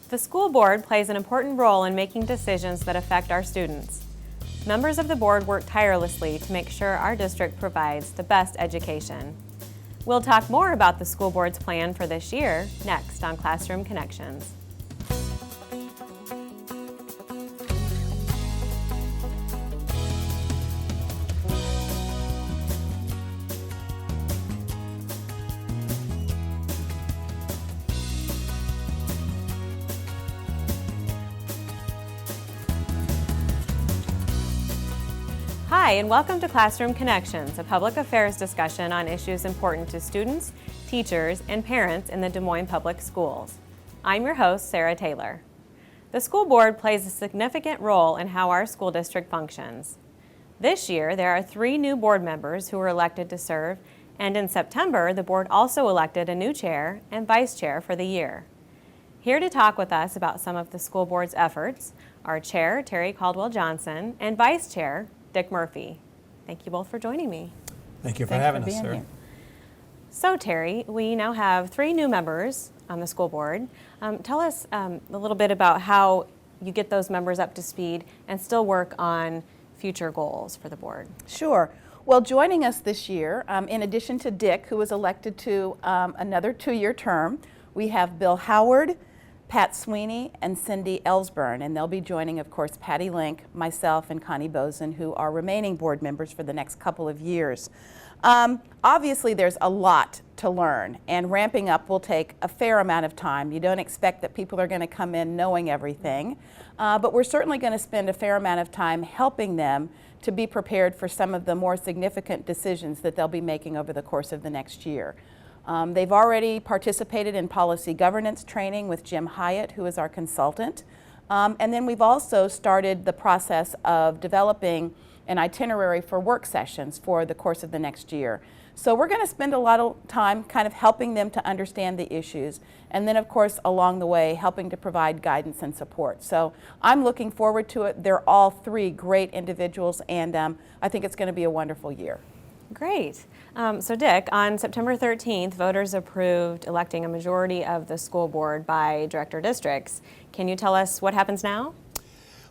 The school board plays an important role in making decisions that affect our students. Members of the board work tirelessly to make sure our district provides the best education. We'll talk more about the school board's plan for this year next on Classroom Connections. Hi, and welcome to Classroom Connections, a public affairs discussion on issues important to students, teachers, and parents in the Des Moines Public Schools. I'm your host, Sarah Taylor. The school board plays a significant role in how our school district functions. This year, there are 3 new board members who were elected to serve, and in September, the board also elected a new chair and vice chair for the year. Here to talk with us about some of the school board's efforts are Chair Teree Caldwell Johnson and Vice Chair Dick Murphy. Thank you both for joining me. Thank you for having us, sir. So Teree, we now have 3 new members on the school board. Tell us a little bit about how you get those members up to speed and still work on future goals for the board. Sure. Well, joining us this year, in addition to Dick, who was elected to another 2-year term, we have Bill Howard, Pat Sweeney, and Cindy Ellsburn, and they'll be joining, of course, Patty Link, myself, and Connie Bozen, who are remaining board members for the next couple of years. Obviously, there's a lot to learn, and ramping up will take a fair amount of time. You don't expect that people are going to come in knowing everything, but we're certainly going to spend a fair amount of time helping them to be prepared for some of the more significant decisions that they'll be making over the course of the next year. They've already participated in policy governance training with Jim Hyatt, who is our consultant. And then we've also started the process of developing an itinerary for work sessions for the course of the next year. So we're going to spend a lot of time kind of helping them to understand the issues, and then of course along the way helping to provide guidance and support. So I'm looking forward to it. They're all 3 great individuals, and I think it's going to be a wonderful year. Great. So Dick, on September 13th, voters approved electing a majority of the school board by director districts. Can you tell us what happens now?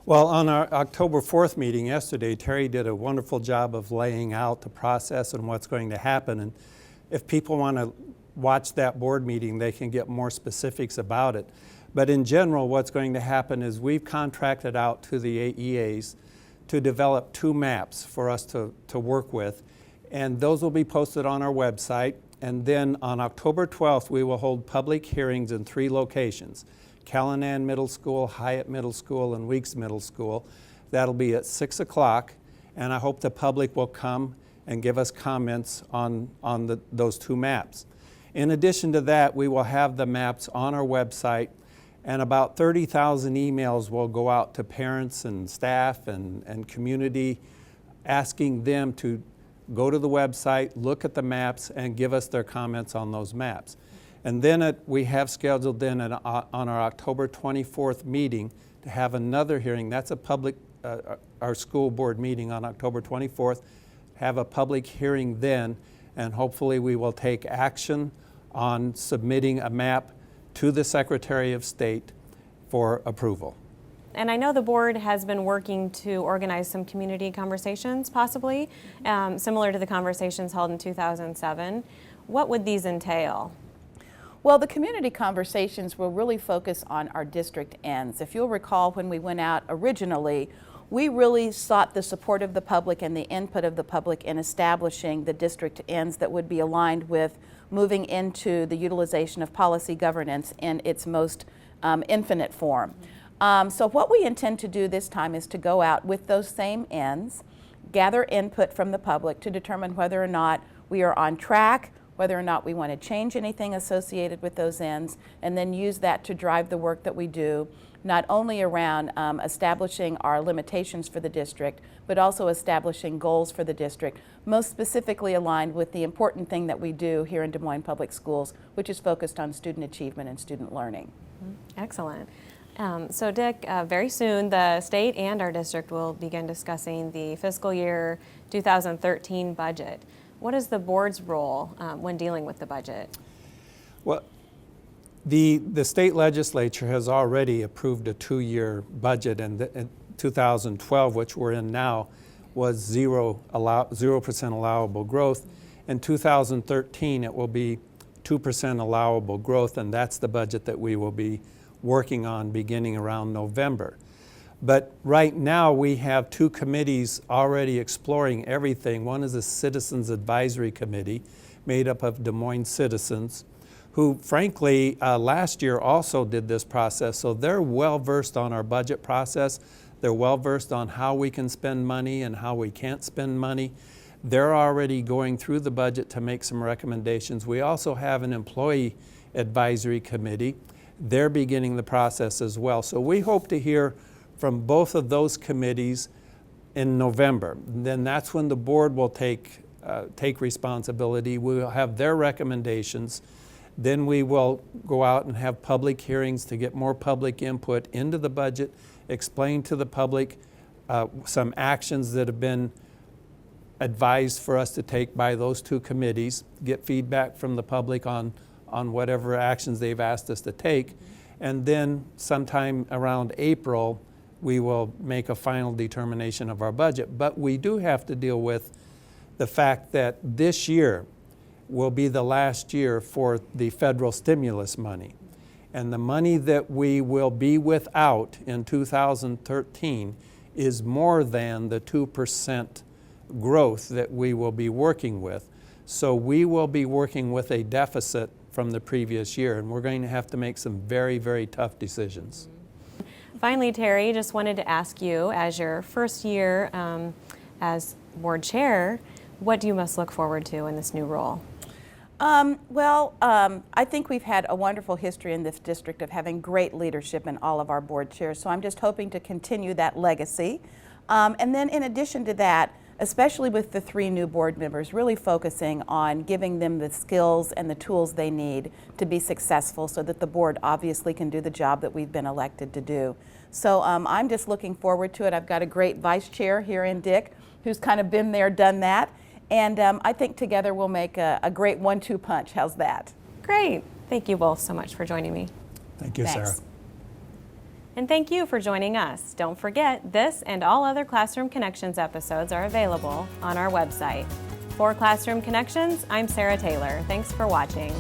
Well, on our October 4th meeting yesterday, Teree did a wonderful job of laying out the process and what's going to happen. And if people want to watch that board meeting, they can get more specifics about it. But in general, what's going to happen is we've contracted out to the AEAs to develop 2 maps for us to work with. And those will be posted on our website. And then on October 12th, we will hold public hearings in 3 locations: Callanan Middle School, Hyatt Middle School, and Weeks Middle School. That'll be at 6 o'clock, and I hope the public will come and give us comments on those 2 maps. In addition to that, we will have the maps on our website, and about 30,000 emails will go out to parents and staff and community, asking them to go to the website, look at the maps, and give us their comments on those maps. And then we have scheduled then on our October 24th meeting to have another hearing. That's a public, our school board meeting on October 24th, have a public hearing then, and hopefully we will take action on submitting a map to the Secretary of State for approval. And I know the board has been working to organize some community conversations, possibly, similar to the conversations held in 2007. What would these entail? Well, the community conversations will really focus on our district ends. If you'll recall, when we went out originally, we really sought the support of the public and the input of the public in establishing the district ends that would be aligned with moving into the utilization of policy governance in its most infinite form. So what we intend to do this time is to go out with those same ends, gather input from the public to determine whether or not we are on track, whether or not we want to change anything associated with those ends, and then use that to drive the work that we do, not only around establishing our limitations for the district, but also establishing goals for the district, most specifically aligned with the important thing that we do here in Des Moines Public Schools, which is focused on student achievement and student learning. Excellent. So Dick, very soon the state and our district will begin discussing the fiscal year 2013 budget. What is the board's role when dealing with the budget? Well, The state legislature has already approved a 2-year budget, and in 2012, which we're in now, was 0% allowable growth. In 2013, it will be 2% allowable growth, and that's the budget that we will be working on beginning around November. But right now, we have 2 committees already exploring everything. One is a Citizens Advisory Committee made up of Des Moines citizens, who frankly last year also did this process, so they're well versed on our budget process. They're well versed on how we can spend money and how we can't spend money. They're already going through the budget to make some recommendations. We also have an Employee Advisory Committee. They're beginning the process as well. So we hope to hear from both of those committees in November. Then that's when the board will take responsibility. We will have their recommendations. Then we will go out and have public hearings to get more public input into the budget, explain to the public some actions that have been advised for us to take by those 2 committees, get feedback from the public on whatever actions they've asked us to take, and then sometime around April, we will make a final determination of our budget. But we do have to deal with the fact that this year will be the last year for the federal stimulus money. And the money that we will be without in 2013 is more than the 2% growth that we will be working with. So we will be working with a deficit from the previous year, and we're going to have to make some very, very tough decisions. Finally, Teree, just wanted to ask you, as your first year as board chair, what do you most look forward to in this new role? I think we've had a wonderful history in this district of having great leadership in all of our board chairs, so I'm just hoping to continue that legacy. And then in addition to that, especially with the 3 new board members, really focusing on giving them the skills and the tools they need to be successful so that the board obviously can do the job that we've been elected to do. So I'm just looking forward to it. I've got a great vice chair here in Dick who's kind of been there, done that. And I think together we'll make a great 1-2 punch. How's that? Great. Thank you both so much for joining me. Thank you, Thanks. Sarah. And thank you for joining us. Don't forget, this and all other Classroom Connections episodes are available on our website. For Classroom Connections, I'm Sarah Taylor. Thanks for watching.